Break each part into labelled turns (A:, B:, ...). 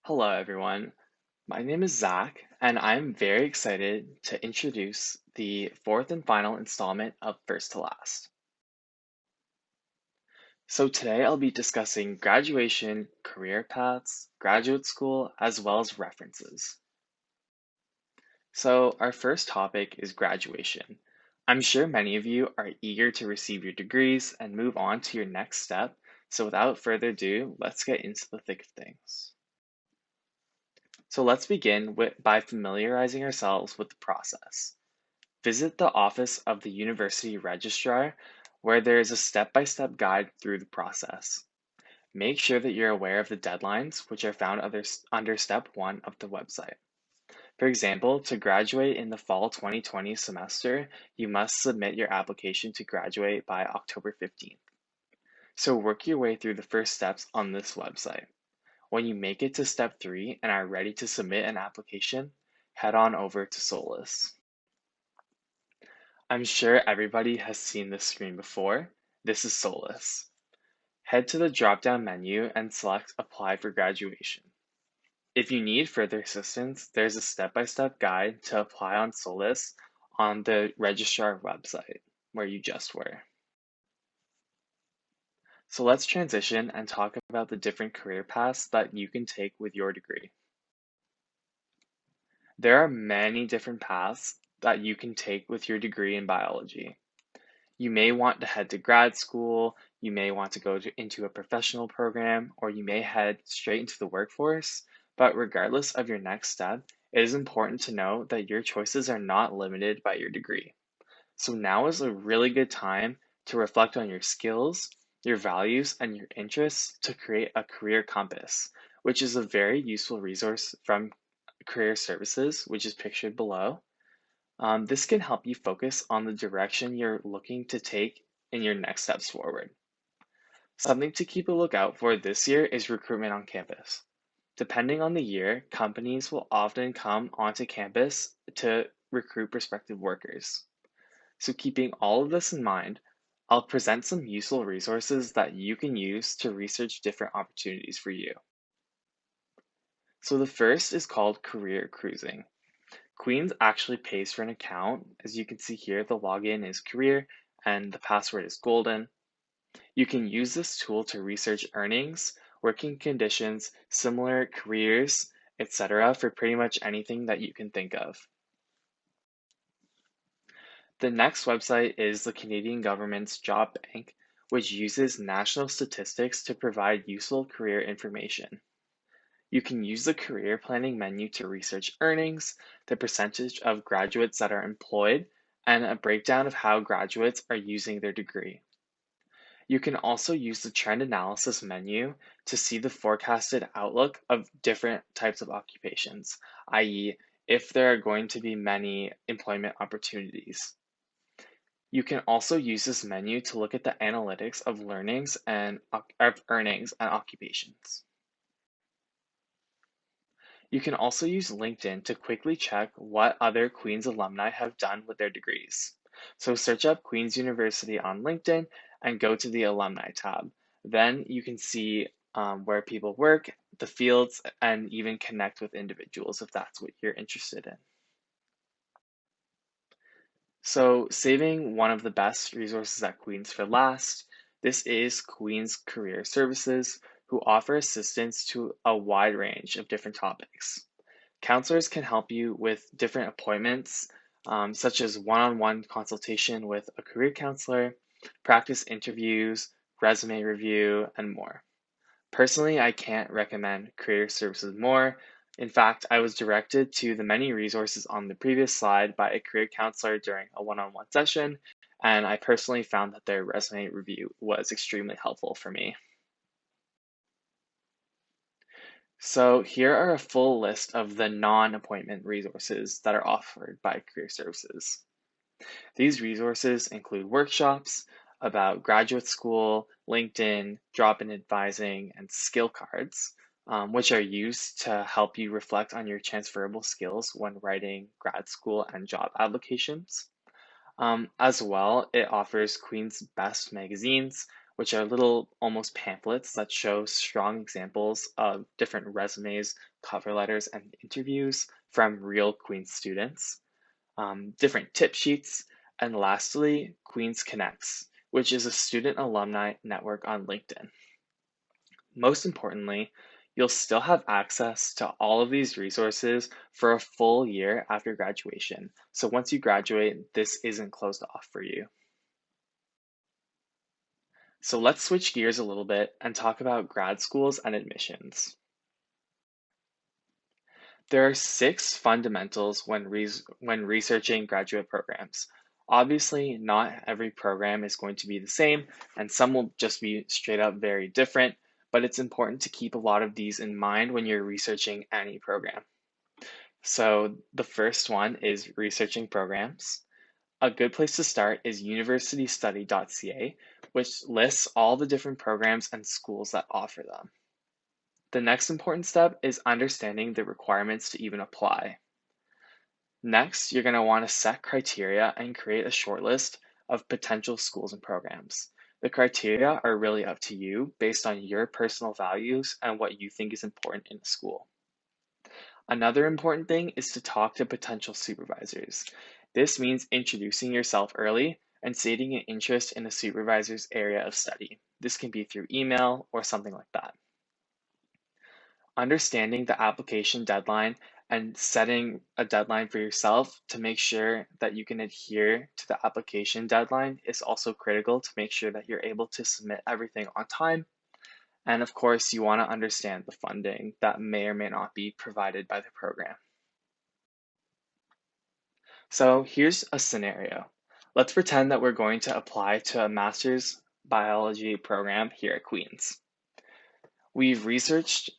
A: Hello, everyone. My name is Zach, and I'm very excited to introduce the fourth and final installment of First to Last. So, today I'll be discussing graduation, career paths, graduate school, as well as references. So, our first topic is graduation. I'm sure many of you are eager to receive your degrees and move on to your next step. So, without further ado, let's get into the thick of things. So let's begin by familiarizing ourselves with the process. Visit the office of the University Registrar, where there is a step-by-step guide through the process. Make sure that you're aware of the deadlines, which are found under Step 1 of the website. For example, to graduate in the fall 2020 semester, you must submit your application to graduate by October 15th. So work your way through the first steps on this website. When you make it to step 3 and are ready to submit an application, head on over to Solus. I'm sure everybody has seen this screen before. This is Solus. Head to the drop-down menu and select Apply for Graduation. If you need further assistance, there's a step-by-step guide to apply on Solus on the registrar website where you just were. So let's transition and talk about the different career paths that you can take with your degree. There are many different paths that you can take with your degree in biology. You may want to head to grad school, you may want to go into a professional program, or you may head straight into the workforce. But regardless of your next step, it is important to know that your choices are not limited by your degree. So now is a really good time to reflect on your skills, your values, and your interests to create a career compass, which is a very useful resource from Career Services, which is pictured below. This can help you focus on the direction you're looking to take in your next steps forward. Something to keep a lookout for this year is recruitment on campus. Depending on the year, companies will often come onto campus to recruit prospective workers. So, keeping all of this in mind, I'll present some useful resources that you can use to research different opportunities for you. So, the first is called Career Cruising. Queens actually pays for an account. As you can see here, the login is career and the password is golden. You can use this tool to research earnings, working conditions, similar careers, etc. for pretty much anything that you can think of. The next website is the Canadian government's Job Bank, which uses national statistics to provide useful career information. You can use the career planning menu to research earnings, the percentage of graduates that are employed, and a breakdown of how graduates are using their degree. You can also use the trend analysis menu to see the forecasted outlook of different types of occupations, i.e., if there are going to be many employment opportunities. You can also use this menu to look at the analytics of learnings and of earnings and occupations. You can also use LinkedIn to quickly check what other Queen's alumni have done with their degrees. So search up Queen's University on LinkedIn and go to the Alumni tab. Then you can see where people work, the fields, and even connect with individuals if that's what you're interested in. So saving one of the best resources at Queen's for last, this is Queen's Career Services, who offer assistance to a wide range of different topics. Counselors can help you with different appointments, such as one-on-one consultation with a career counselor, practice interviews, resume review, and more. Personally, I can't recommend Career Services more. In fact, I was directed to the many resources on the previous slide by a career counselor during a one-on-one session, and I personally found that their resume review was extremely helpful for me. So here are a full list of the non-appointment resources that are offered by Career Services. These resources include workshops about graduate school, LinkedIn, drop-in advising, and skill cards, which are used to help you reflect on your transferable skills when writing grad school and job applications. As well, it offers Queen's Best magazines, which are little almost pamphlets that show strong examples of different resumes, cover letters, and interviews from real Queen's students, different tip sheets, and lastly, Queen's Connects, which is a student alumni network on LinkedIn. Most importantly, you'll still have access to all of these resources for a full year after graduation. So once you graduate, this isn't closed off for you. So let's switch gears a little bit and talk about grad schools and admissions. There are 6 fundamentals when researching graduate programs. Obviously, not every program is going to be the same, and some will just be straight up very different, but it's important to keep a lot of these in mind when you're researching any program. So the first one is researching programs. A good place to start is universitystudy.ca, which lists all the different programs and schools that offer them. The next important step is understanding the requirements to even apply. Next, you're going to want to set criteria and create a short list of potential schools and programs. The criteria are really up to you based on your personal values and what you think is important in a school. Another important thing is to talk to potential supervisors. This means introducing yourself early and stating an interest in a supervisor's area of study. This can be through email or something like that. Understanding the application deadline and setting a deadline for yourself to make sure that you can adhere to the application deadline is also critical to make sure that you're able to submit everything on time. And of course, you want to understand the funding that may or may not be provided by the program. So here's a scenario. Let's pretend that we're going to apply to a master's biology program here at Queen's. We've researched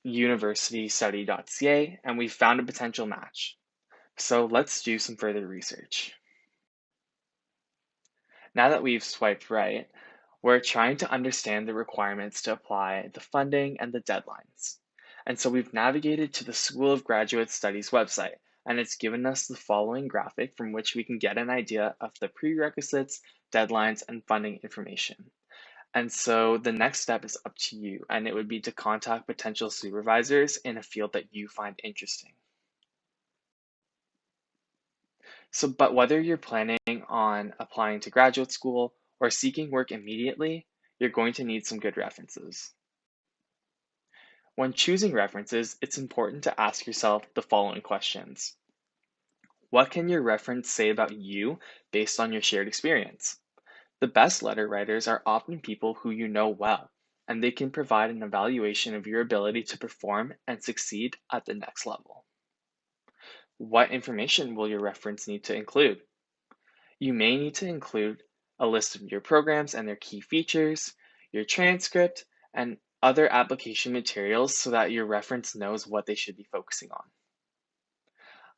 A: universitystudy.ca and we've found a potential match. So let's do some further research. Now that we've swiped right, we're trying to understand the requirements to apply, the funding, and the deadlines. And so we've navigated to the School of Graduate Studies website, and it's given us the following graphic from which we can get an idea of the prerequisites, deadlines, and funding information. And so the next step is up to you, and it would be to contact potential supervisors in a field that you find interesting. But whether you're planning on applying to graduate school or seeking work immediately, you're going to need some good references. When choosing references, it's important to ask yourself the following questions. What can your reference say about you based on your shared experience? The best letter writers are often people who you know well, and they can provide an evaluation of your ability to perform and succeed at the next level. What information will your reference need to include? You may need to include a list of your programs and their key features, your transcript, and other application materials so that your reference knows what they should be focusing on.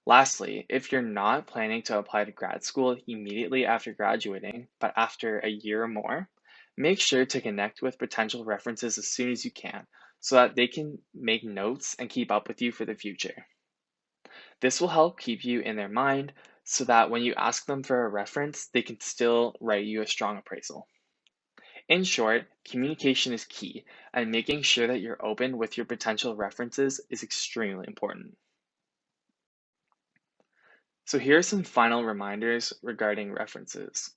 A: Lastly, if you're not planning to apply to grad school immediately after graduating, but after a year or more, make sure to connect with potential references as soon as you can so that they can make notes and keep up with you for the future. This will help keep you in their mind so that when you ask them for a reference, they can still write you a strong appraisal. In short, communication is key, and making sure that you're open with your potential references is extremely important. So here are some final reminders regarding references.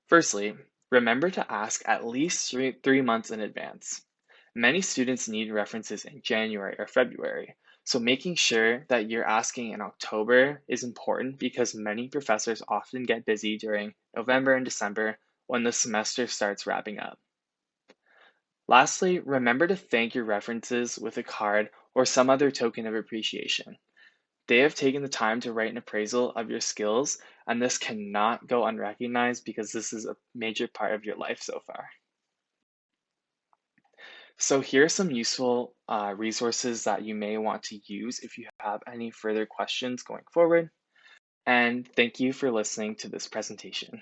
A: Firstly, remember to ask at least 3 months in advance. Many students need references in January or February, so making sure that you're asking in October is important because many professors often get busy during November and December when the semester starts wrapping up. Lastly, remember to thank your references with a card or some other token of appreciation. They have taken the time to write an appraisal of your skills, and this cannot go unrecognized because this is a major part of your life so far. So here are some useful resources that you may want to use if you have any further questions going forward. And thank you for listening to this presentation.